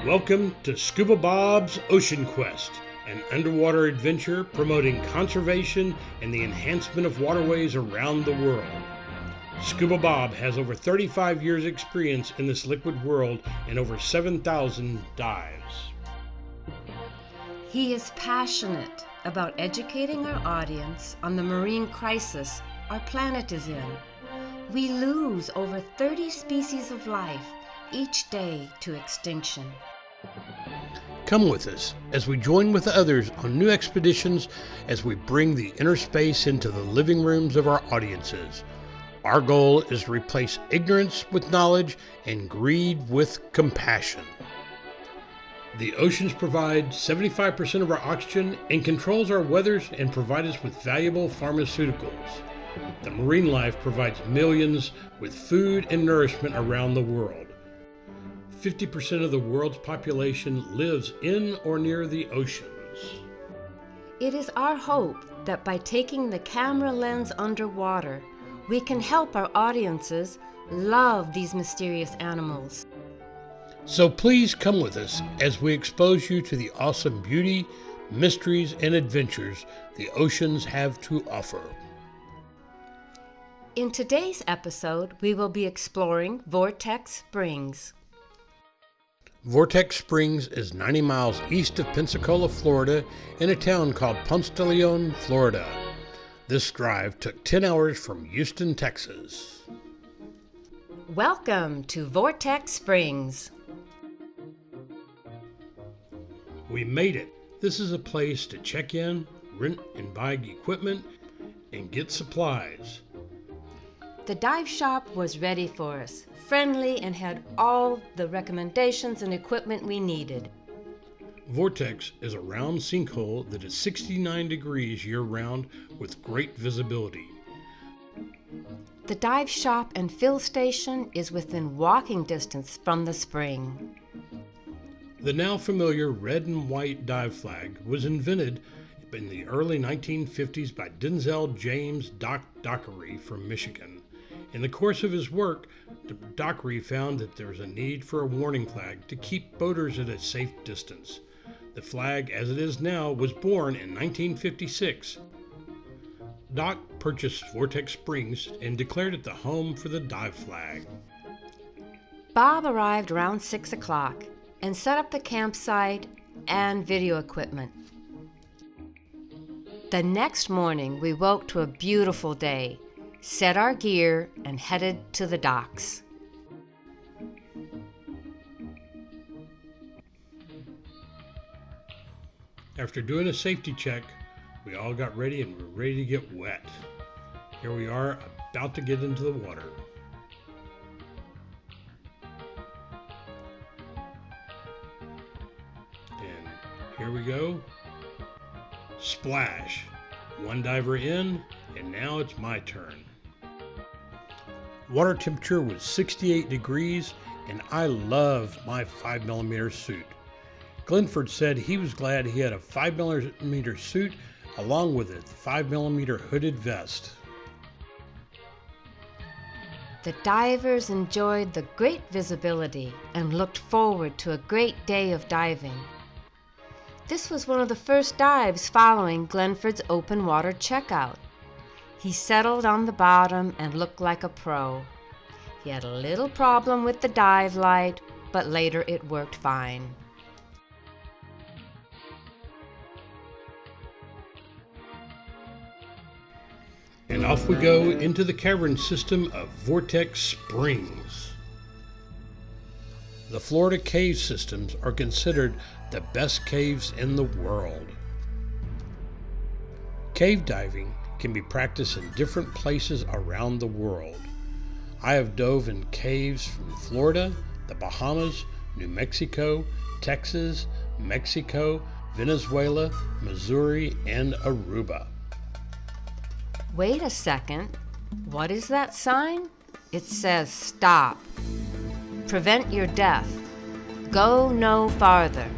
Welcome to Scuba Bob's Ocean Quest, an underwater adventure promoting conservation and the enhancement of waterways around the world. Scuba Bob has over 35 years experience in this liquid world and over 7,000 dives. He is passionate about educating our audience on the marine crisis our planet is in. We lose over 30 species of life each day to extinction. Come with us as we join with others on new expeditions as we bring the inner space into the living rooms of our audiences. Our goal is to replace ignorance with knowledge and greed with compassion. The oceans provide 75% of our oxygen and controls our weathers and provide us with valuable pharmaceuticals. The marine life provides millions with food and nourishment around the world. 50% of the world's population lives in or near the oceans. It is our hope that by taking the camera lens underwater, we can help our audiences love these mysterious animals. So please come with us as we expose you to the awesome beauty, mysteries, and adventures the oceans have to offer. In today's episode, we will be exploring Vortex Springs. Vortex Springs is 90 miles east of Pensacola, Florida, in a town called Ponce de Leon, Florida. This drive took 10 hours from Houston, Texas. Welcome to Vortex Springs. We made it. This is a place to check in, rent and buy equipment, and get supplies. The dive shop was ready for us, friendly, and had all the recommendations and equipment we needed. Vortex is a round sinkhole that is 69 degrees year-round with great visibility. The dive shop and fill station is within walking distance from the spring. The now familiar red and white dive flag was invented in the early 1950s by Denzel James Dockery from Michigan. In the course of his work, Dockery found that there was a need for a warning flag to keep boaters at a safe distance. The flag, as it is now, was born in 1956. Doc purchased Vortex Springs and declared it the home for the dive flag. Bob arrived around 6 o'clock and set up the campsite and video equipment. The next morning, we woke to a beautiful day, set our gear, and headed to the docks. After doing a safety check, we all got ready and were ready to get wet. Here we are, about to get into the water. And here we go. Splash. One diver in, and now it's my turn. Water temperature was 68 degrees, and I love my 5mm suit. Glenford said he was glad he had a 5mm suit along with a 5mm hooded vest. The divers enjoyed the great visibility and looked forward to a great day of diving. This was one of the first dives following Glenford's open water checkout. He settled on the bottom and looked like a pro. He had a little problem with the dive light, but later it worked fine. And off we go into the cavern system of Vortex Springs. The Florida cave systems are considered the best caves in the world. Cave diving can be practiced in different places around the world. I have dove in caves from Florida, the Bahamas, New Mexico, Texas, Mexico, Venezuela, Missouri, and Aruba. Wait a second. What is that sign? It says stop. Prevent your death. Go no farther.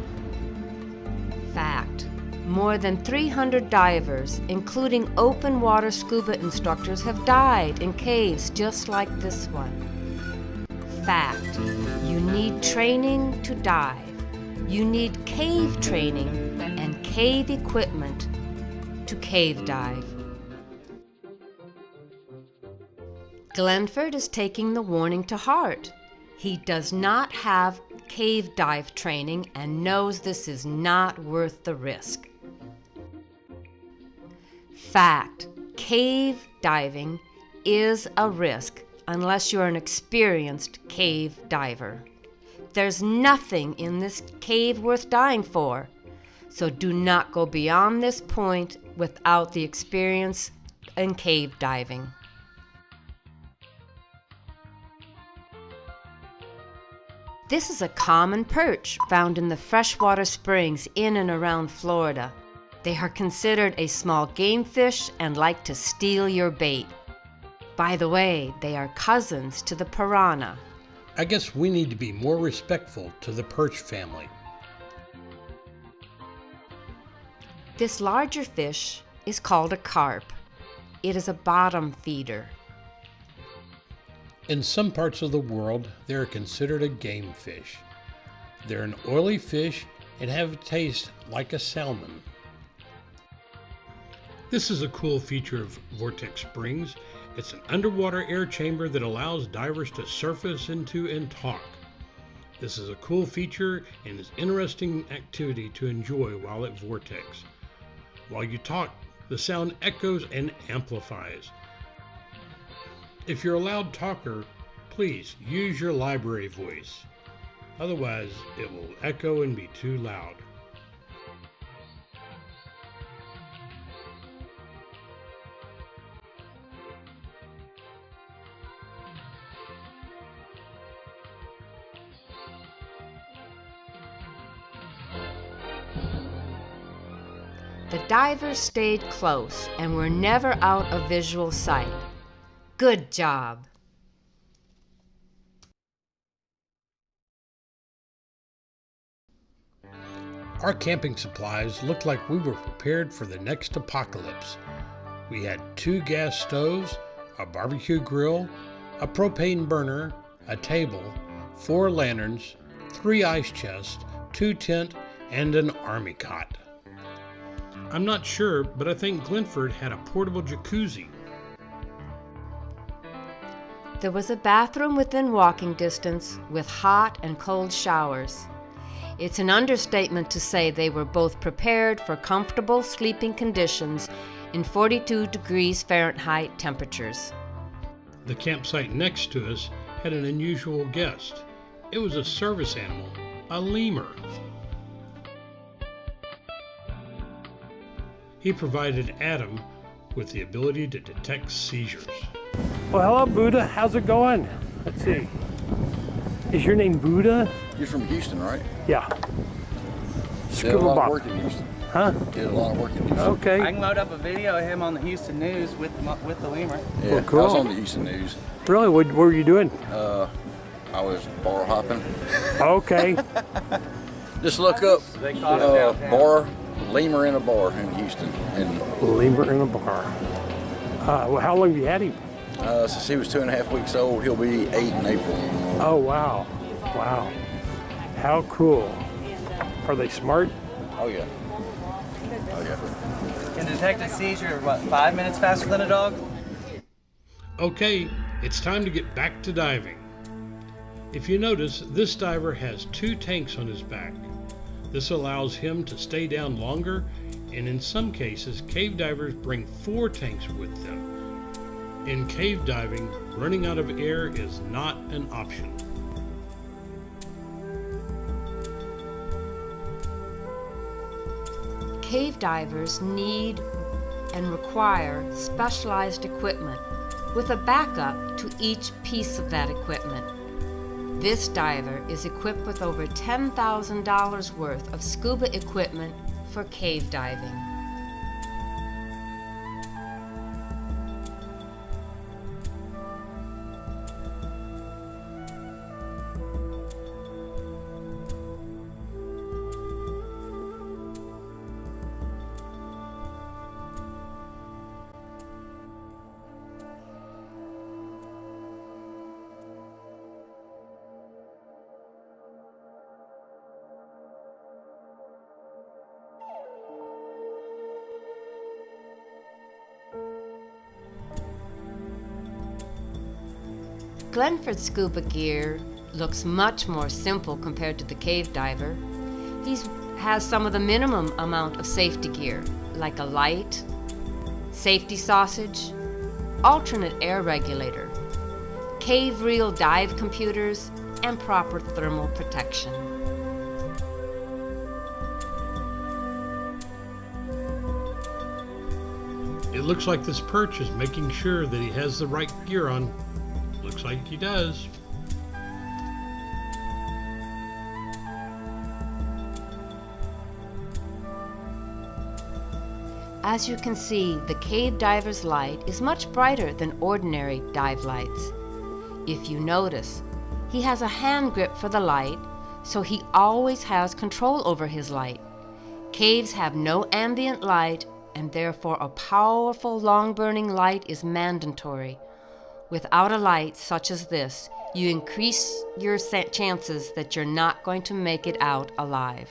Fact. More than 300 divers, including open water scuba instructors, have died in caves just like this one. Fact. You need training to dive. You need cave training and cave equipment to cave dive. Glenford is taking the warning to heart. He does not have cave dive training and knows this is not worth the risk. Fact: cave diving is a risk unless you're an experienced cave diver. There's nothing in this cave worth dying for, so do not go beyond this point without the experience in cave diving. This is a common perch found in the freshwater springs in and around Florida. They are considered a small game fish and like to steal your bait. By the way, they are cousins to the piranha. I guess we need to be more respectful to the perch family. This larger fish is called a carp. It is a bottom feeder. In some parts of the world, they are considered a game fish. They're an oily fish and have a taste like a salmon. This is a cool feature of Vortex Springs. It's an underwater air chamber that allows divers to surface into and talk. This is a cool feature and is interesting activity to enjoy while at Vortex. While you talk, the sound echoes and amplifies. If you're a loud talker, please use your library voice. Otherwise, it will echo and be too loud. The divers stayed close and were never out of visual sight. Good job! Our camping supplies looked like we were prepared for the next apocalypse. We had 2 gas stoves, a barbecue grill, a propane burner, a table, 4 lanterns, 3 ice chests, 2 tents, and an army cot. I'm not sure, but I think Glenford had a portable jacuzzi. There was a bathroom within walking distance with hot and cold showers. It's an understatement to say they were both prepared for comfortable sleeping conditions in 42 degrees Fahrenheit temperatures. The campsite next to us had an unusual guest. It was a service animal, a lemur. He provided Adam with the ability to detect seizures. Well, hello, Buddha. How's it going? Let's see. Is your name Buddha? You're from Houston, right? Yeah. Did a lot Scuba of work in Houston. Huh? Did a lot of work in Houston. Okay. I can load up a video of him on the Houston News with the lemur. Yeah, Well, cool. I was on the Houston News. Really? What were you doing? I was bar hopping. Okay. Just look up They caught him downtown. bar, lemur in a bar in Houston. And Lemur in a bar. Well, how long have you had him? since he was 2.5 weeks old, he'll be 8 in April. Oh, wow. Wow. How cool. Are they smart? Oh yeah. Oh yeah. Can detect a seizure, what, 5 minutes faster than a dog? Okay, it's time to get back to diving. If you notice, this diver has 2 tanks on his back. This allows him to stay down longer, and in some cases, cave divers bring 4 tanks with them. In cave diving, running out of air is not an option. Cave divers need and require specialized equipment with a backup to each piece of that equipment. This diver is equipped with over $10,000 worth of scuba equipment for cave diving. Glenford's scuba gear looks much more simple compared to the cave diver. He has some of the minimum amount of safety gear, like a light, safety sausage, alternate air regulator, cave reel dive computers, and proper thermal protection. It looks like this perch is making sure that he has the right gear on. Looks like he does. As you can see, the cave diver's light is much brighter than ordinary dive lights. If you notice, he has a hand grip for the light, so he always has control over his light. Caves have no ambient light, and therefore a powerful long-burning light is mandatory. Without a light such as this, you increase your chances that you're not going to make it out alive.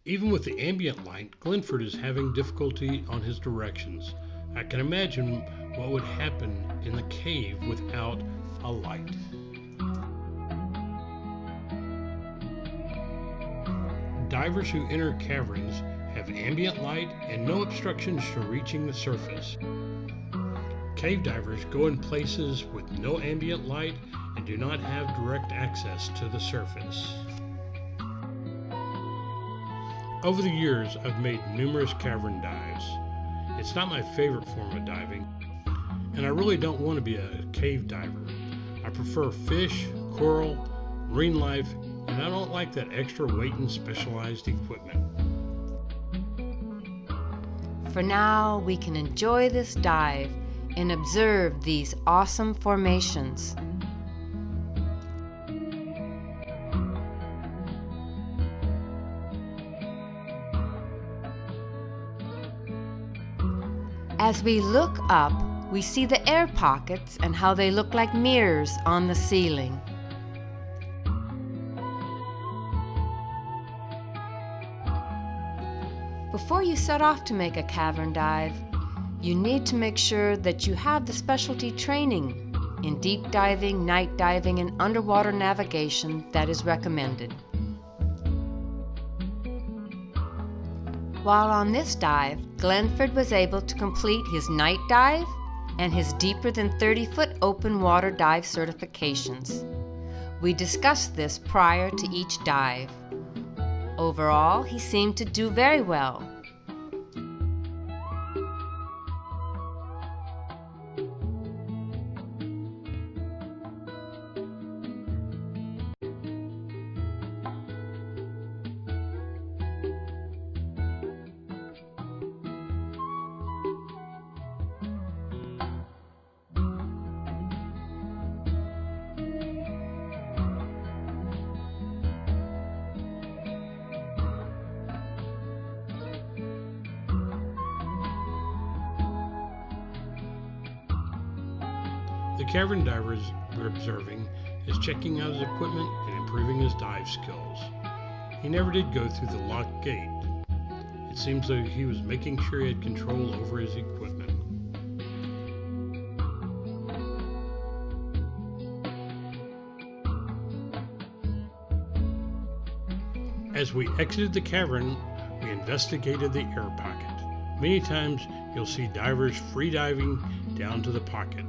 Even with the ambient light, Glenford is having difficulty on his directions. I can imagine what would happen in the cave without a light. Divers who enter caverns have ambient light and no obstructions to reaching the surface. Cave divers go in places with no ambient light and do not have direct access to the surface. Over the years, I've made numerous cavern dives. It's not my favorite form of diving, and I really don't want to be a cave diver. I prefer fish, coral, marine life, and I don't like that extra weight and specialized equipment. For now, we can enjoy this dive and observe these awesome formations. As we look up, we see the air pockets and how they look like mirrors on the ceiling. Before you set off to make a cavern dive, you need to make sure that you have the specialty training in deep diving, night diving, and underwater navigation that is recommended. While on this dive, Glenford was able to complete his night dive and his deeper than 30-foot open water dive certifications. We discussed this prior to each dive. Overall, he seemed to do very well. The cavern divers we're observing is checking out his equipment and improving his dive skills. He never did go through the locked gate. It seems though he was making sure he had control over his equipment. As we exited the cavern, we investigated the air pocket. Many times you'll see divers free diving down to the pocket.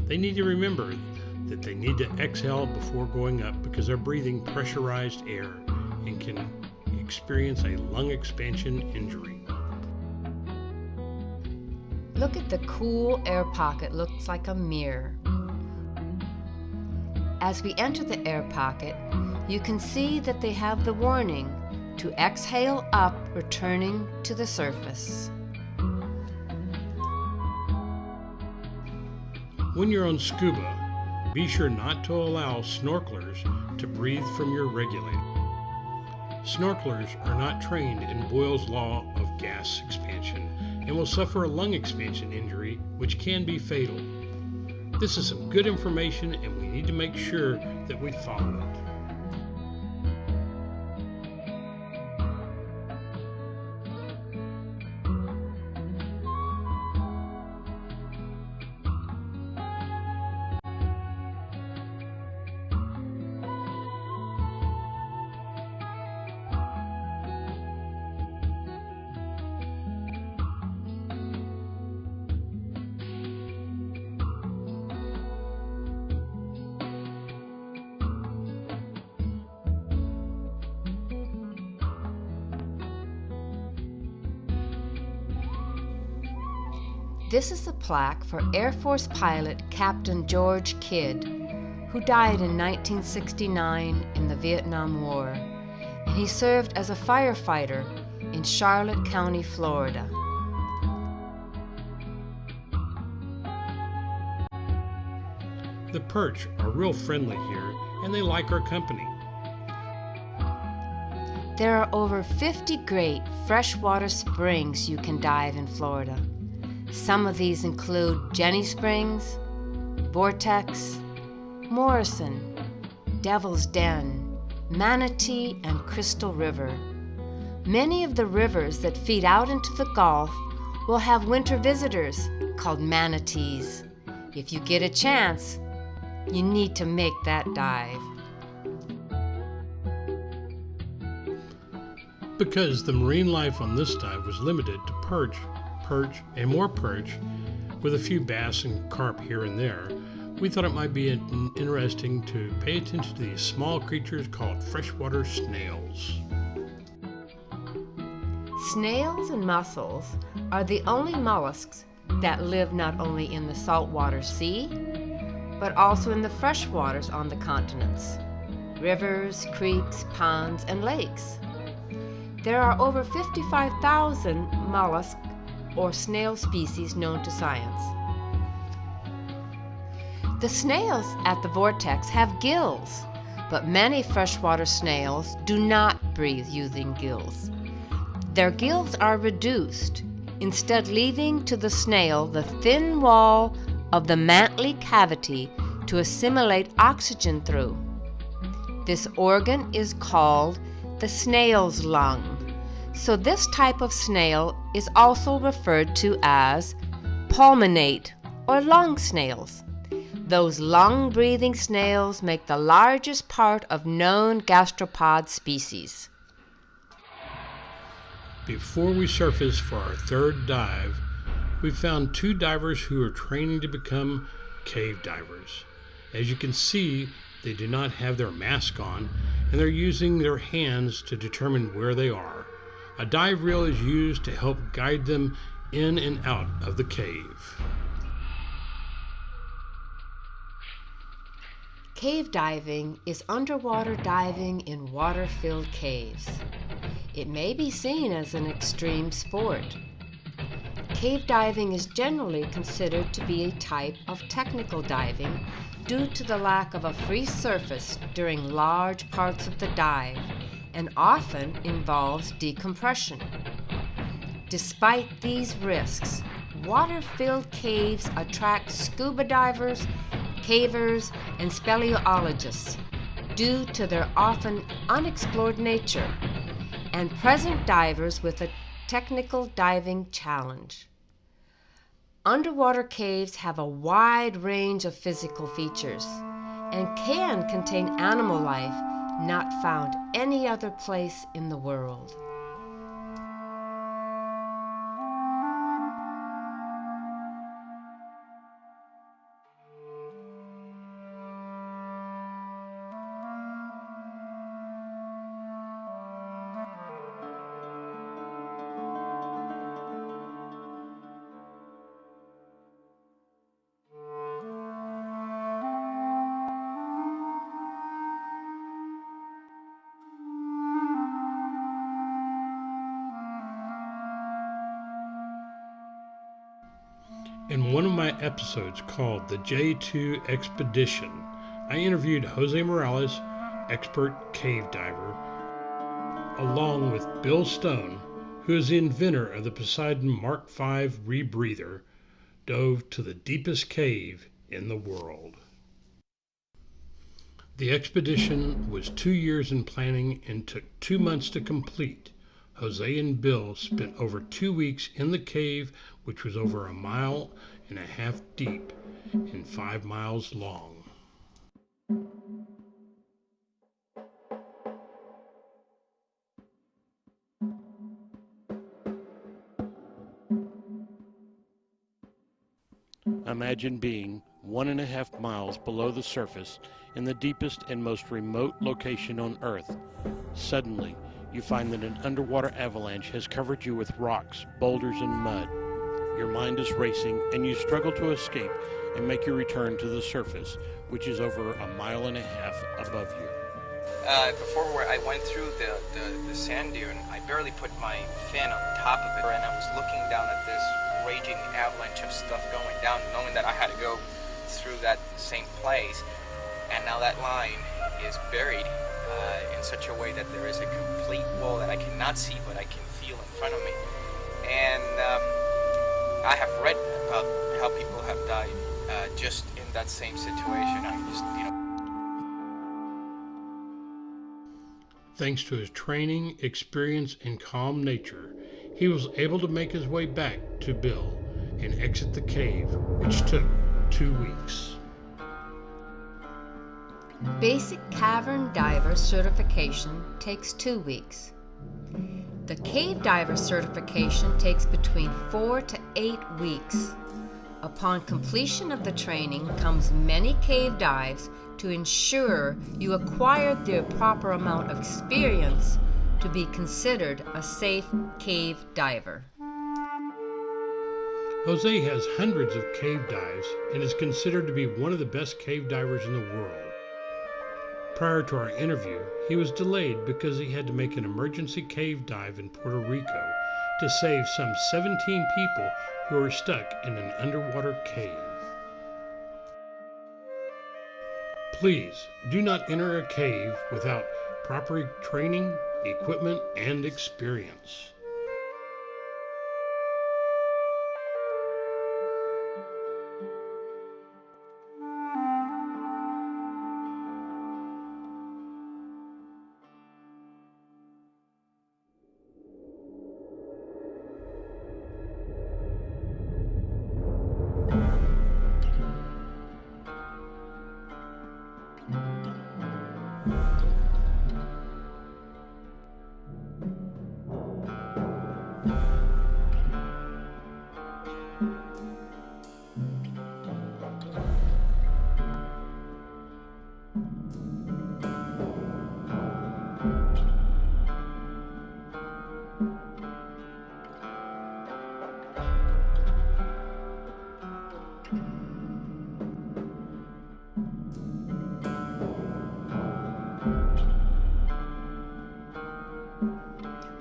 They need to remember that they need to exhale before going up because they're breathing pressurized air and can experience a lung expansion injury. Look at the cool air pocket, looks like a mirror. As we enter the air pocket, you can see that they have the warning to exhale up, returning to the surface. When you're on scuba, be sure not to allow snorkelers to breathe from your regulator. Snorkelers are not trained in Boyle's law of gas expansion and will suffer a lung expansion injury which can be fatal. This is some good information and we need to make sure that we follow it. This is a plaque for Air Force pilot Captain George Kidd, who died in 1969 in the Vietnam War, and he served as a firefighter in Charlotte County, Florida. The perch are real friendly here and they like our company. There are over 50 great freshwater springs you can dive in Florida. Some of these include Jenny Springs, Vortex, Morrison, Devil's Den, Manatee, and Crystal River. Many of the rivers that feed out into the Gulf will have winter visitors called manatees. If you get a chance, you need to make that dive. Because the marine life on this dive was limited to perch, and more perch, with a few bass and carp here and there, we thought it might be interesting to pay attention to these small creatures called freshwater snails. Snails and mussels are the only mollusks that live not only in the saltwater sea, but also in the freshwaters on the continents, rivers, creeks, ponds, and lakes. There are over 55,000 mollusks or snail species known to science. The snails at the Vortex have gills, but many freshwater snails do not breathe using gills. Their gills are reduced, instead leaving to the snail the thin wall of the mantly cavity to assimilate oxygen through. This organ is called the snail's lung. So this type of snail is also referred to as pulmonate or lung snails. Those lung-breathing snails make the largest part of known gastropod species. Before we surface for our third dive, we found two divers who are training to become cave divers. As you can see, they do not have their mask on, and they're using their hands to determine where they are. A dive reel is used to help guide them in and out of the cave. Cave diving is underwater diving in water-filled caves. It may be seen as an extreme sport. Cave diving is generally considered to be a type of technical diving due to the lack of a free surface during large parts of the dive, and often involves decompression. Despite these risks, water-filled caves attract scuba divers, cavers, and speleologists due to their often unexplored nature, and present divers with a technical diving challenge. Underwater caves have a wide range of physical features and can contain animal life not found any other place in the world. In one of my episodes called the J2 Expedition, I interviewed Jose Morales, expert cave diver, along with Bill Stone, who is the inventor of the Poseidon Mark V rebreather, dove to the deepest cave in the world. The expedition was 2 years in planning and took 2 months to complete. Jose and Bill spent over 2 weeks in the cave, which was over 1.5 miles deep and 5 miles long. Imagine being 1.5 miles below the surface in the deepest and most remote location on Earth. Suddenly, you find that an underwater avalanche has covered you with rocks, boulders, and mud. Your mind is racing, and you struggle to escape and make your return to the surface, which is over 1.5 miles above you. Before I went through the sand dune, I barely put my fin on top of it, and I was looking down at this raging avalanche of stuff going down, knowing that I had to go through that same place, and now that line is buried in such a way that there is a complete wall that I cannot see, but I can feel in front of me. And I have read about how people have died just in that same situation. Thanks to his training, experience, and calm nature, he was able to make his way back to Bill and exit the cave, which took 2 weeks. Basic cavern diver certification takes 2 weeks. The cave diver certification takes between 4 to 8 weeks. Upon completion of the training comes many cave dives to ensure you acquire the proper amount of experience to be considered a safe cave diver. Jose has hundreds of cave dives and is considered to be one of the best cave divers in the world. Prior to our interview, he was delayed because he had to make an emergency cave dive in Puerto Rico to save some 17 people who were stuck in an underwater cave. Please do not enter a cave without proper training, equipment, and experience.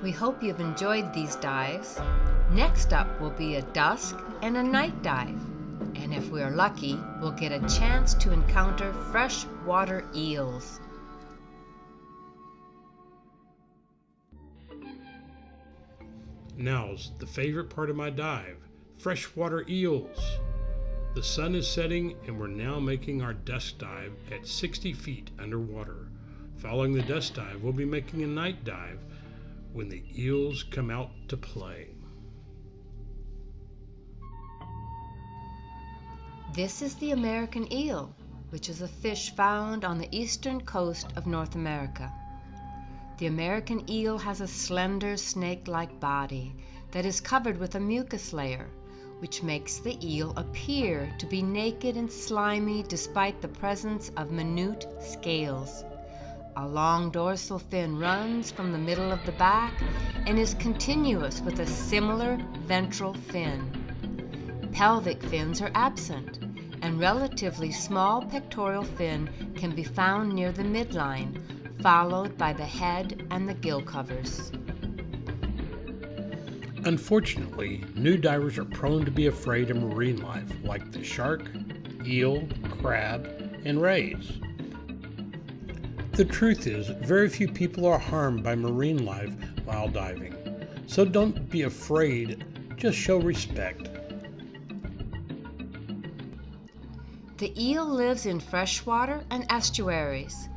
We hope you've enjoyed these dives. Next up will be a dusk and a night dive. And if we're lucky, we'll get a chance to encounter freshwater eels. Now's the favorite part of my dive, freshwater eels. The sun is setting and we're now making our dusk dive at 60 feet underwater. Following the dusk dive, we'll be making a night dive when the eels come out to play. This is the American eel, which is a fish found on the eastern coast of North America. The American eel has a slender snake-like body that is covered with a mucus layer, which makes the eel appear to be naked and slimy despite the presence of minute scales. A long dorsal fin runs from the middle of the back and is continuous with a similar ventral fin. Pelvic fins are absent, and relatively small pectoral fin can be found near the midline, followed by the head and the gill covers. Unfortunately, new divers are prone to be afraid of marine life like the shark, eel, crab, and rays. The truth is, very few people are harmed by marine life while diving. So don't be afraid, just show respect. The eel lives in freshwater and estuaries,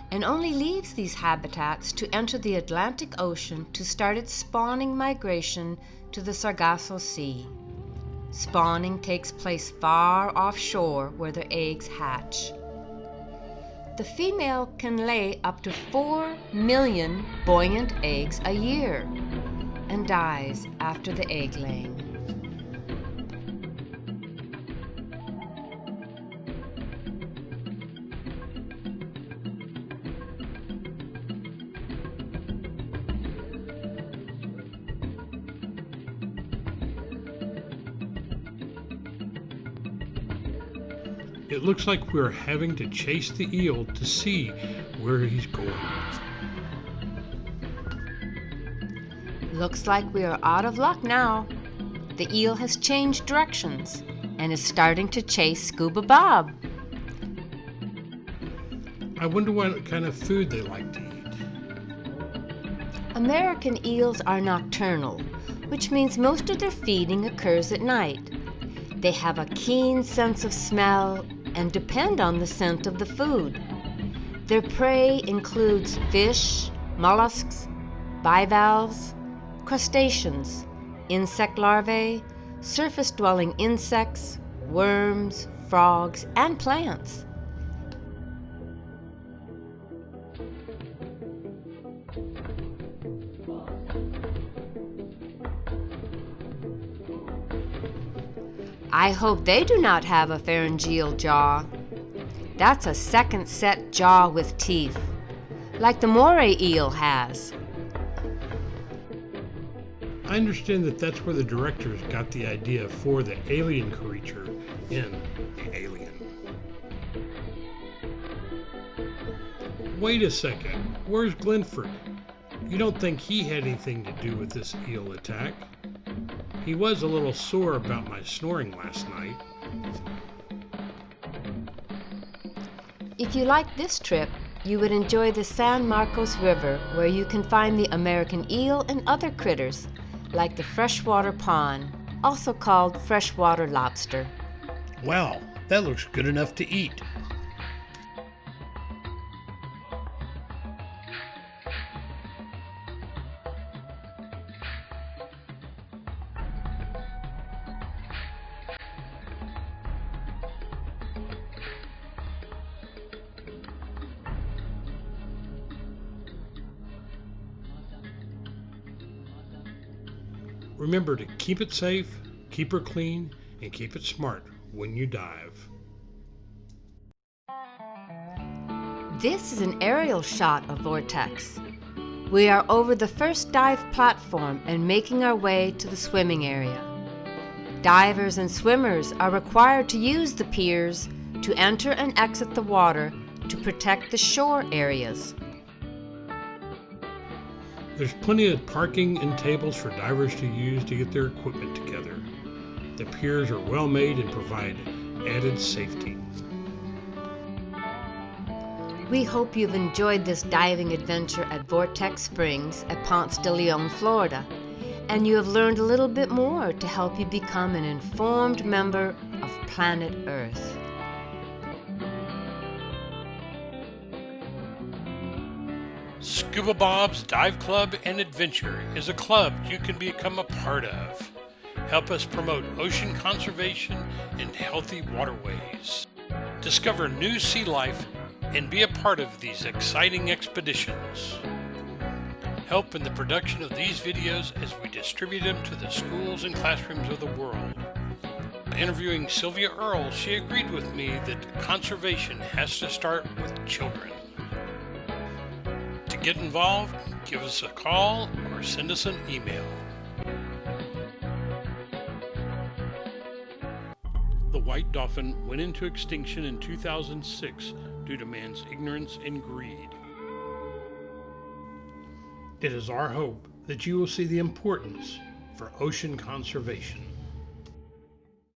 and only leaves these habitats to enter the Atlantic Ocean to start its spawning migration to the Sargasso Sea. Spawning takes place far offshore where their eggs hatch. The female can lay up to 4 million buoyant eggs a year and dies after the egg laying. It looks like we're having to chase the eel to see where he's going. Looks like we are out of luck now. The eel has changed directions and is starting to chase Scuba Bob. I wonder what kind of food they like to eat. American eels are nocturnal, which means most of their feeding occurs at night. They have a keen sense of smell and depend on the scent of the food. Their prey includes fish, mollusks, bivalves, crustaceans, insect larvae, surface-dwelling insects, worms, frogs, and plants. I hope they do not have a pharyngeal jaw. That's a second set jaw with teeth, like the moray eel has. I understand that that's where the directors got the idea for the alien creature in The Alien. Wait a second, where's Glenford? You don't think he had anything to do with this eel attack? He was a little sore about my snoring last night. If you like this trip, you would enjoy the San Marcos River, where you can find the American eel and other critters, like the freshwater pond, also called freshwater lobster. Wow, that looks good enough to eat. Remember to keep it safe, keep her clean, and keep it smart when you dive. This is an aerial shot of Vortex. We are over the first dive platform and making our way to the swimming area. Divers and swimmers are required to use the piers to enter and exit the water to protect the shore areas. There's plenty of parking and tables for divers to use to get their equipment together. The piers are well made and provide added safety. We hope you've enjoyed this diving adventure at Vortex Springs at Ponce de Leon, Florida, and you have learned a little bit more to help you become an informed member of planet Earth. Scuba Bob's Dive Club and Adventure is a club you can become a part of. Help us promote ocean conservation and healthy waterways. Discover new sea life and be a part of these exciting expeditions. Help in the production of these videos as we distribute them to the schools and classrooms of the world. Interviewing Sylvia Earle, she agreed with me that conservation has to start with children. To get involved, give us a call or send us an email. The white dolphin went into extinction in 2006 due to man's ignorance and greed. It is our hope that you will see the importance for ocean conservation.